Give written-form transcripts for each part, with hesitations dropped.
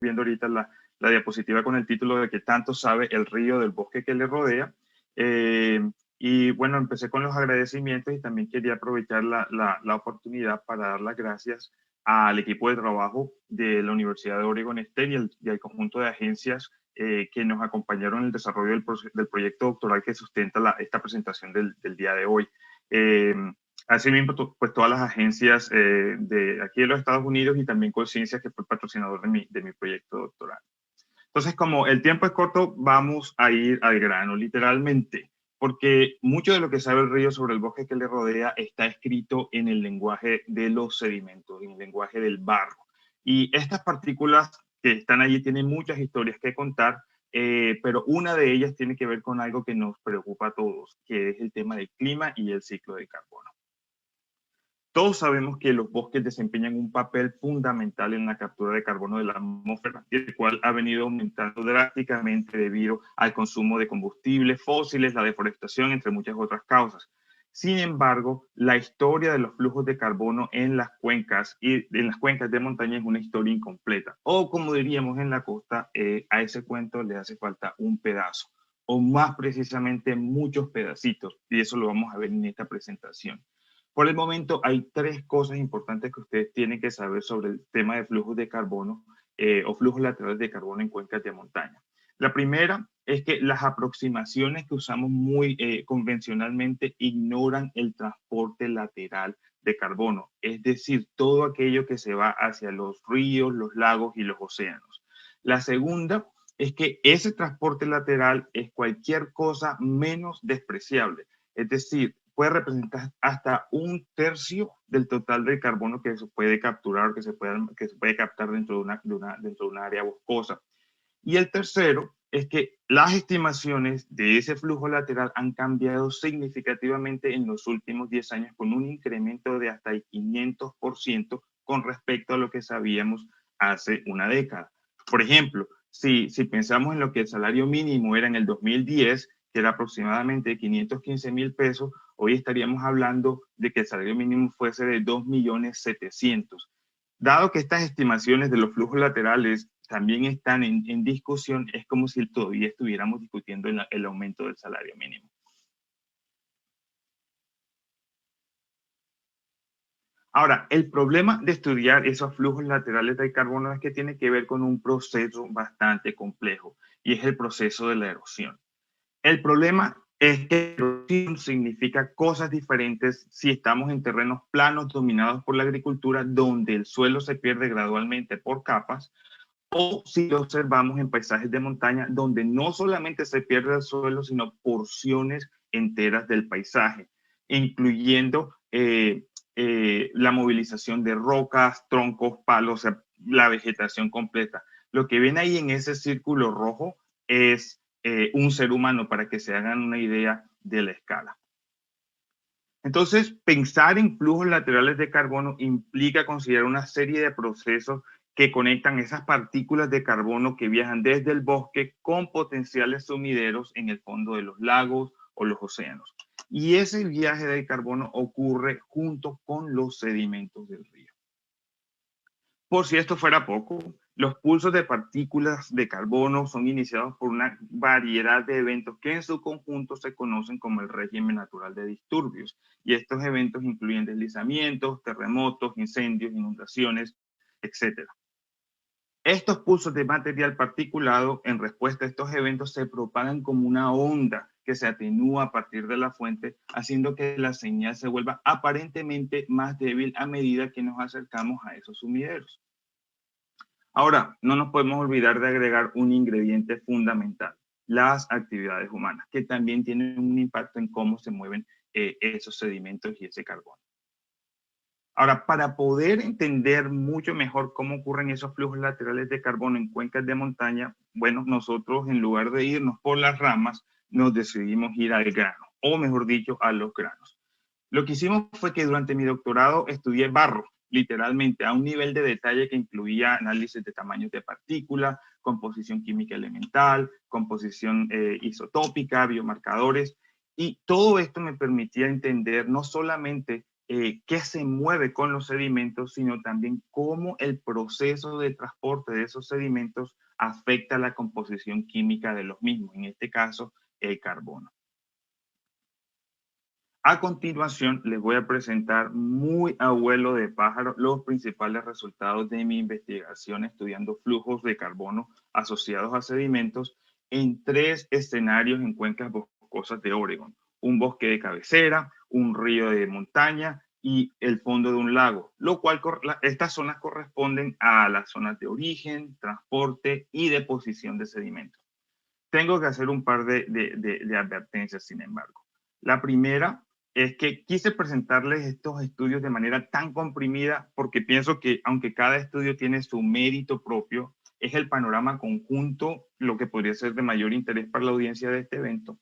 viendo ahorita la diapositiva con el título de ¿Qué tanto sabe el río del bosque que le rodea? Y bueno, empecé con los agradecimientos y también quería aprovechar la oportunidad para dar las gracias al equipo de trabajo de la Universidad de Oregon State y al conjunto de agencias que nos acompañaron en el desarrollo del proyecto doctoral que sustenta esta presentación del día de hoy. Asimismo, pues todas las agencias de aquí de los Estados Unidos y también Conciencia, que fue el patrocinador de mi proyecto doctoral. Entonces, como el tiempo es corto, vamos a ir al grano, literalmente, porque mucho de lo que sabe el río sobre el bosque que le rodea está escrito en el lenguaje de los sedimentos, en el lenguaje del barro. Y estas partículas que están allí tienen muchas historias que contar, pero una de ellas tiene que ver con algo que nos preocupa a todos, que es el tema del clima y el ciclo de carbono. Todos sabemos que los bosques desempeñan un papel fundamental en la captura de carbono de la atmósfera, el cual ha venido aumentando drásticamente debido al consumo de combustibles fósiles, la deforestación, entre muchas otras causas. Sin embargo, la historia de los flujos de carbono en las cuencas de montaña es una historia incompleta. O como diríamos en la costa, a ese cuento le hace falta un pedazo, o más precisamente muchos pedacitos, y eso lo vamos a ver en esta presentación. Por el momento hay tres cosas importantes que ustedes tienen que saber sobre el tema de flujos de carbono o flujos laterales de carbono en cuencas de montaña. La primera es que las aproximaciones que usamos muy convencionalmente ignoran el transporte lateral de carbono, es decir, todo aquello que se va hacia los ríos, los lagos y los océanos. La segunda es que ese transporte lateral es cualquier cosa menos despreciable, es decir, puede representar hasta un tercio del total de carbono que se puede capturar, que se puede captar dentro de una área boscosa. Y el tercero es que las estimaciones de ese flujo lateral han cambiado significativamente en los últimos 10 años con un incremento de hasta el 500% con respecto a lo que sabíamos hace una década. Por ejemplo, si pensamos en lo que el salario mínimo era en el 2010, que era aproximadamente 515,000 pesos, hoy estaríamos hablando de que el salario mínimo fuese de 2.700.000. Dado que estas estimaciones de los flujos laterales también están en discusión, es como si todavía estuviéramos discutiendo el aumento del salario mínimo. Ahora, el problema de estudiar esos flujos laterales del carbono es que tiene que ver con un proceso bastante complejo y es el proceso de la erosión. El problema es que erosión significa cosas diferentes si estamos en terrenos planos dominados por la agricultura, donde el suelo se pierde gradualmente por capas, o si lo observamos en paisajes de montaña, donde no solamente se pierde el suelo, sino porciones enteras del paisaje, incluyendo la movilización de rocas, troncos, palos, o sea, la vegetación completa. Lo que ven ahí en ese círculo rojo es un ser humano, para que se hagan una idea de la escala. Entonces, pensar en flujos laterales de carbono implica considerar una serie de procesos que conectan esas partículas de carbono que viajan desde el bosque con potenciales sumideros en el fondo de los lagos o los océanos. Y ese viaje del carbono ocurre junto con los sedimentos del río. Por si esto fuera poco, los pulsos de partículas de carbono son iniciados por una variedad de eventos que en su conjunto se conocen como el régimen natural de disturbios. Y estos eventos incluyen deslizamientos, terremotos, incendios, inundaciones, etc. Estos pulsos de material particulado en respuesta a estos eventos se propagan como una onda que se atenúa a partir de la fuente, haciendo que la señal se vuelva aparentemente más débil a medida que nos acercamos a esos sumideros. Ahora, no nos podemos olvidar de agregar un ingrediente fundamental: las actividades humanas, que también tienen un impacto en cómo se mueven esos sedimentos y ese carbono. Ahora, para poder entender mucho mejor cómo ocurren esos flujos laterales de carbono en cuencas de montaña, bueno, nosotros, en lugar de irnos por las ramas, nos decidimos ir al grano, o mejor dicho, a los granos. Lo que hicimos fue que durante mi doctorado estudié barro, literalmente, a un nivel de detalle que incluía análisis de tamaños de partículas, composición química elemental, composición isotópica, biomarcadores, y todo esto me permitía entender no solamente qué se mueve con los sedimentos, sino también cómo el proceso de transporte de esos sedimentos afecta la composición química de los mismos, en este caso, el carbono. A continuación, les voy a presentar muy a vuelo de pájaro los principales resultados de mi investigación estudiando flujos de carbono asociados a sedimentos en 3 escenarios en cuencas boscosas de Oregón: un bosque de cabecera, un río de montaña y el fondo de un lago, lo cual estas zonas corresponden a las zonas de origen, transporte y deposición de sedimentos. Tengo que hacer un par de advertencias, sin embargo. La primera es que quise presentarles estos estudios de manera tan comprimida porque pienso que, aunque cada estudio tiene su mérito propio, es el panorama conjunto lo que podría ser de mayor interés para la audiencia de este evento.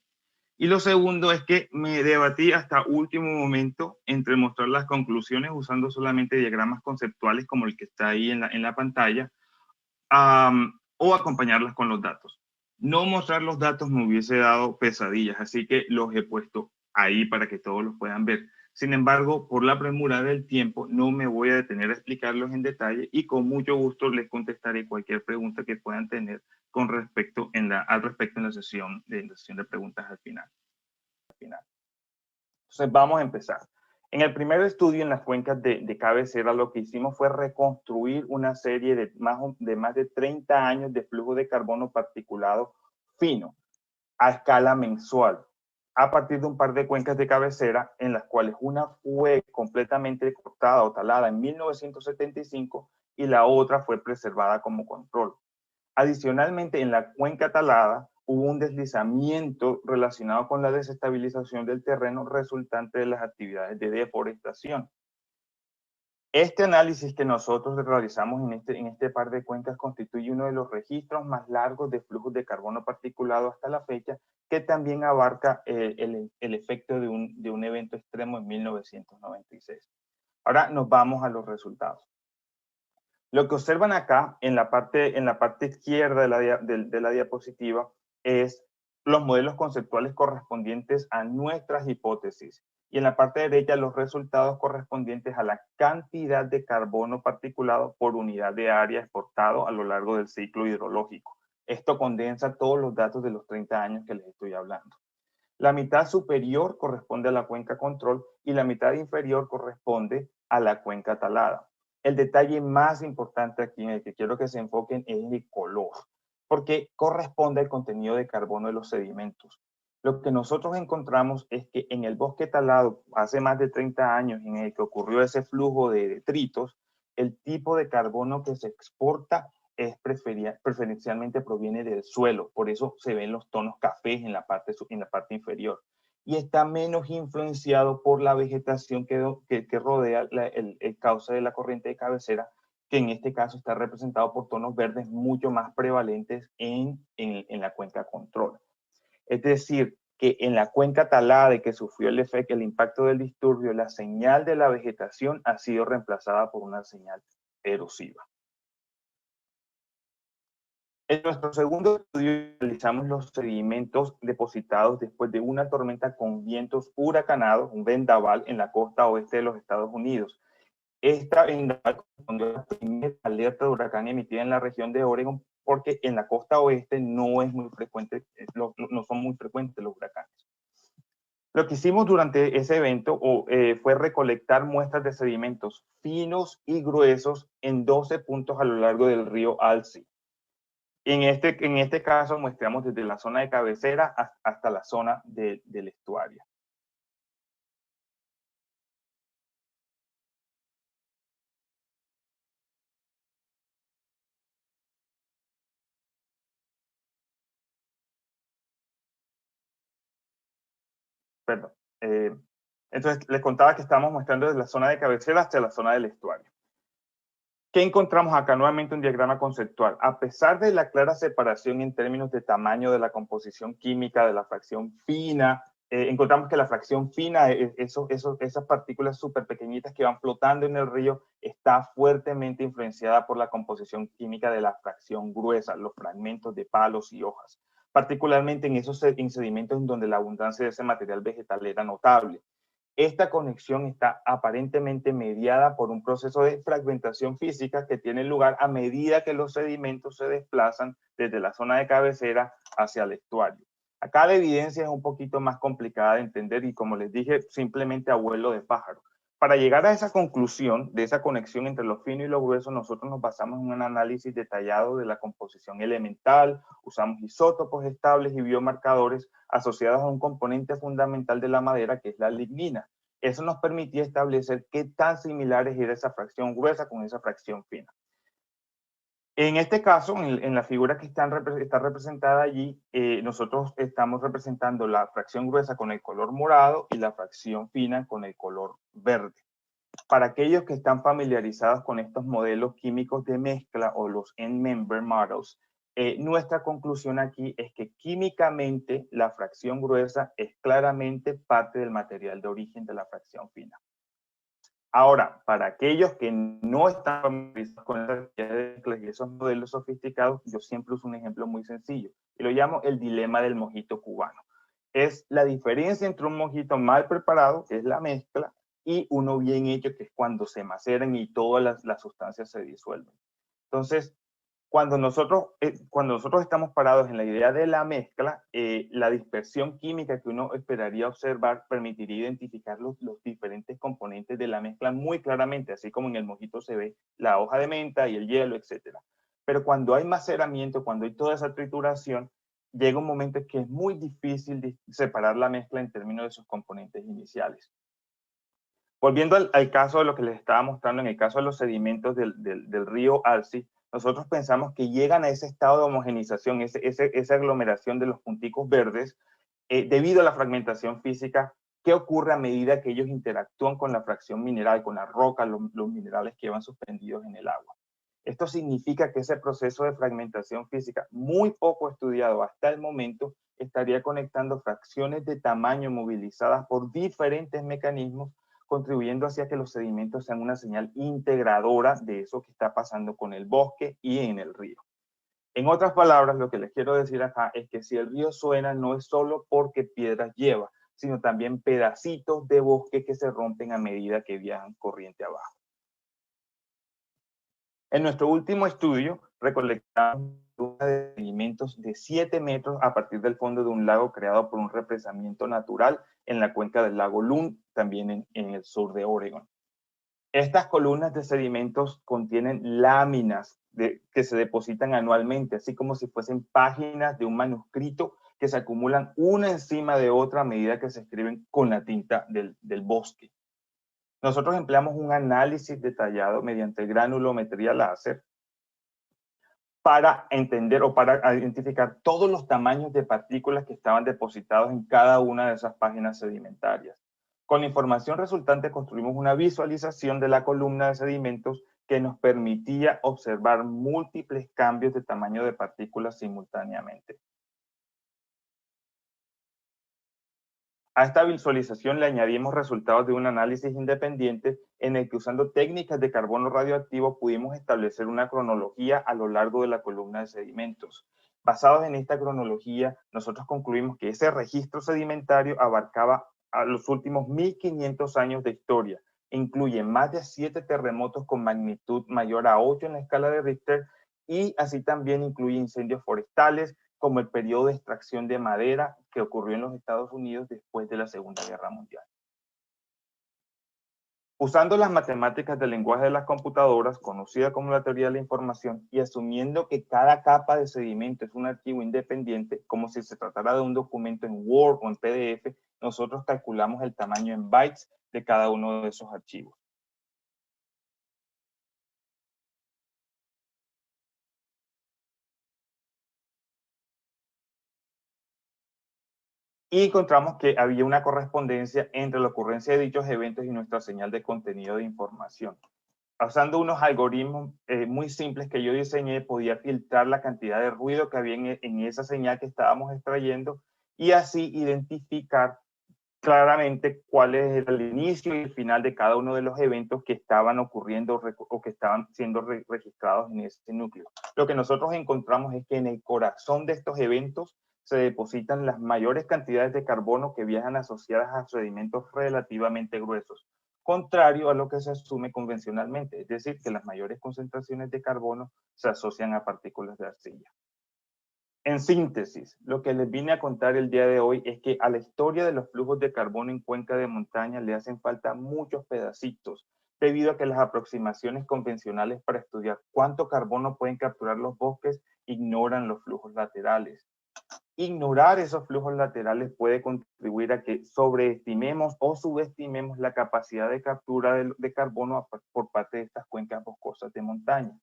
Y lo segundo es que me debatí hasta último momento entre mostrar las conclusiones usando solamente diagramas conceptuales como el que está ahí en la pantalla, o acompañarlas con los datos. No mostrar los datos me hubiese dado pesadillas, así que los he puesto ahí para que todos los puedan ver. Sin embargo, por la premura del tiempo, no me voy a detener a explicarlos en detalle y con mucho gusto les contestaré cualquier pregunta que puedan tener con respecto al respecto en la sesión de preguntas al final. Entonces, vamos a empezar. En el primer estudio en las cuencas de cabecera, lo que hicimos fue reconstruir una serie de más de 30 años de flujo de carbono particulado fino a escala mensual, a partir de un par de cuencas de cabecera, en las cuales una fue completamente cortada o talada en 1975 y la otra fue preservada como control. Adicionalmente, en la cuenca talada hubo un deslizamiento relacionado con la desestabilización del terreno resultante de las actividades de deforestación. Este análisis que nosotros realizamos en este par de cuencas constituye uno de los registros más largos de flujos de carbono particulado hasta la fecha, que también abarca el efecto de un evento extremo en 1996. Ahora nos vamos a los resultados. Lo que observan acá en la parte izquierda de la diapositiva es los modelos conceptuales correspondientes a nuestras hipótesis. Y en la parte derecha los resultados correspondientes a la cantidad de carbono particulado por unidad de área exportado a lo largo del ciclo hidrológico. Esto condensa todos los datos de los 30 años que les estoy hablando. La mitad superior corresponde a la cuenca control y la mitad inferior corresponde a la cuenca talada. El detalle más importante aquí en el que quiero que se enfoquen es el color, porque corresponde al contenido de carbono de los sedimentos. Lo que nosotros encontramos es que en el bosque talado, hace más de 30 años, en el que ocurrió ese flujo de detritos, el tipo de carbono que se exporta preferencialmente proviene del suelo, por eso se ven los tonos cafés en la parte inferior. Y está menos influenciado por la vegetación que rodea el cauce de la corriente de cabecera, que en este caso está representado por tonos verdes mucho más prevalentes en la cuenca control. Es decir, que en la cuenca talada y que sufrió el impacto del disturbio, la señal de la vegetación ha sido reemplazada por una señal erosiva. En nuestro segundo estudio realizamos los sedimentos depositados después de una tormenta con vientos huracanados, un vendaval en la costa oeste de los Estados Unidos. Esta vendaval correspondió a la primera alerta de huracán emitida en la región de Oregon, porque en la costa oeste no son muy frecuentes los huracanes. Lo que hicimos durante ese evento fue recolectar muestras de sedimentos finos y gruesos en 12 puntos a lo largo del río Alsea. En este caso muestramos desde la zona de cabecera hasta la zona del estuario. Perdón. Entonces, les contaba que estamos mostrando desde la zona de cabecera hasta la zona del estuario. ¿Qué encontramos acá? Nuevamente un diagrama conceptual. A pesar de la clara separación en términos de tamaño de la composición química, de la fracción fina, encontramos que la fracción fina, esas partículas súper pequeñitas que van flotando en el río, está fuertemente influenciada por la composición química de la fracción gruesa, los fragmentos de palos y hojas, particularmente en esos sedimentos en donde la abundancia de ese material vegetal era notable. esta conexión está aparentemente mediada por un proceso de fragmentación física que tiene lugar a medida que los sedimentos se desplazan desde la zona de cabecera hacia el estuario. Acá la evidencia es un poquito más complicada de entender y, como les dije, simplemente a vuelo de pájaro. Para llegar a esa conclusión de esa conexión entre lo fino y lo grueso, nosotros nos basamos en un análisis detallado de la composición elemental, usamos isótopos estables y biomarcadores asociados a un componente fundamental de la madera, que es la lignina. Eso nos permitía establecer qué tan similares era esa fracción gruesa con esa fracción fina. En este caso, en la figura que está representada allí, nosotros estamos representando la fracción gruesa con el color morado y la fracción fina con el color verde. Para aquellos que están familiarizados con estos modelos químicos de mezcla o los end-member models, nuestra conclusión aquí es que químicamente la fracción gruesa es claramente parte del material de origen de la fracción fina. Ahora, para aquellos que no están familiarizados con las actividades y esos modelos sofisticados, yo siempre uso un ejemplo muy sencillo y lo llamo el dilema del mojito cubano. Es la diferencia entre un mojito mal preparado, que es la mezcla, y uno bien hecho, que es cuando se maceran y todas las sustancias se disuelven. Entonces, cuando nosotros estamos parados en la idea de la mezcla, la dispersión química que uno esperaría observar permitiría identificar los diferentes componentes de la mezcla muy claramente, así como en el mojito se ve la hoja de menta y el hielo, etc. Pero cuando hay maceramiento, cuando hay toda esa trituración, llega un momento en que es muy difícil separar la mezcla en términos de sus componentes iniciales. Volviendo al caso de lo que les estaba mostrando, en el caso de los sedimentos del río Alsi, nosotros pensamos que llegan a ese estado de homogenización, esa aglomeración de los punticos verdes, debido a la fragmentación física que ocurre a medida que ellos interactúan con la fracción mineral, con la roca, los minerales que van suspendidos en el agua. Esto significa que ese proceso de fragmentación física, muy poco estudiado hasta el momento, estaría conectando fracciones de tamaño movilizadas por diferentes mecanismos, contribuyendo hacia que los sedimentos sean una señal integradora de eso que está pasando con el bosque y en el río. En otras palabras, lo que les quiero decir acá es que si el río suena, no es solo porque piedras lleva, sino también pedacitos de bosque que se rompen a medida que viajan corriente abajo. En nuestro último estudio, recolectamos sedimentos de 7 metros a partir del fondo de un lago creado por un represamiento natural en la cuenca del lago Lund, también en el sur de Oregon. Estas columnas de sedimentos contienen láminas que se depositan anualmente, así como si fuesen páginas de un manuscrito que se acumulan una encima de otra a medida que se escriben con la tinta del bosque. Nosotros empleamos un análisis detallado mediante granulometría láser para entender o para identificar todos los tamaños de partículas que estaban depositados en cada una de esas páginas sedimentarias. Con la información resultante construimos una visualización de la columna de sedimentos que nos permitía observar múltiples cambios de tamaño de partículas simultáneamente. A esta visualización le añadimos resultados de un análisis independiente en el que, usando técnicas de carbono radioactivo, pudimos establecer una cronología a lo largo de la columna de sedimentos. Basados en esta cronología, nosotros concluimos que ese registro sedimentario abarcaba a los últimos 1500 años de historia. Incluye más de 7 terremotos con magnitud mayor a 8 en la escala de Richter, y así también incluye incendios forestales, como el periodo de extracción de madera que ocurrió en los Estados Unidos después de la Segunda Guerra Mundial. Usando las matemáticas del lenguaje de las computadoras, conocida como la teoría de la información, y asumiendo que cada capa de sedimento es un archivo independiente, como si se tratara de un documento en Word o en PDF, nosotros calculamos el tamaño en bytes de cada uno de esos archivos. Y encontramos que había una correspondencia entre la ocurrencia de dichos eventos y nuestra señal de contenido de información. Usando unos algoritmos muy simples que yo diseñé, podía filtrar la cantidad de ruido que había en esa señal que estábamos extrayendo y así identificar claramente cuál es el inicio y el final de cada uno de los eventos que estaban ocurriendo o que estaban siendo registrados en ese núcleo. Lo que nosotros encontramos es que en el corazón de estos eventos se depositan las mayores cantidades de carbono que viajan asociadas a sedimentos relativamente gruesos, contrario a lo que se asume convencionalmente, es decir, que las mayores concentraciones de carbono se asocian a partículas de arcilla. En síntesis, lo que les vine a contar el día de hoy es que a la historia de los flujos de carbono en cuenca de montaña le hacen falta muchos pedacitos, debido a que las aproximaciones convencionales para estudiar cuánto carbono pueden capturar los bosques ignoran los flujos laterales. Ignorar esos flujos laterales puede contribuir a que sobreestimemos o subestimemos la capacidad de captura de carbono por parte de estas cuencas boscosas de montaña.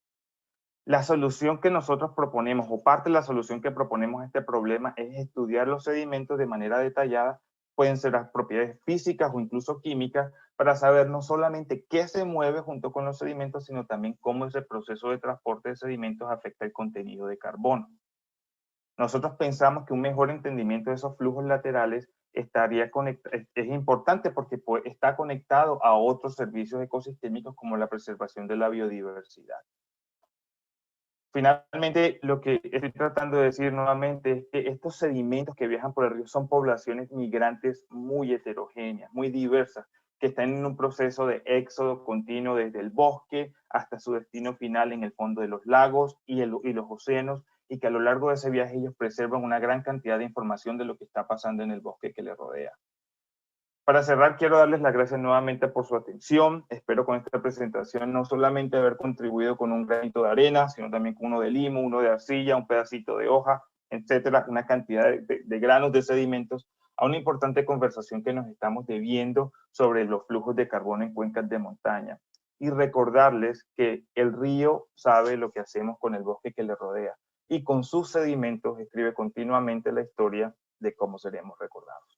La solución que nosotros proponemos, o parte de la solución que proponemos a este problema, es estudiar los sedimentos de manera detallada. Pueden ser las propiedades físicas o incluso químicas, para saber no solamente qué se mueve junto con los sedimentos, sino también cómo ese proceso de transporte de sedimentos afecta el contenido de carbono. Nosotros pensamos que un mejor entendimiento de esos flujos laterales es importante porque está conectado a otros servicios ecosistémicos como la preservación de la biodiversidad. Finalmente, lo que estoy tratando de decir nuevamente es que estos sedimentos que viajan por el río son poblaciones migrantes muy heterogéneas, muy diversas, que están en un proceso de éxodo continuo desde el bosque hasta su destino final en el fondo de los lagos y los océanos, y que a lo largo de ese viaje ellos preservan una gran cantidad de información de lo que está pasando en el bosque que les rodea. Para cerrar, quiero darles las gracias nuevamente por su atención. Espero con esta presentación no solamente haber contribuido con un granito de arena, sino también con uno de limo, uno de arcilla, un pedacito de hoja, etcétera, una cantidad de granos de sedimentos a una importante conversación que nos estamos debiendo sobre los flujos de carbono en cuencas de montaña. Y recordarles que el río sabe lo que hacemos con el bosque que le rodea, y con sus sedimentos escribe continuamente la historia de cómo seremos recordados.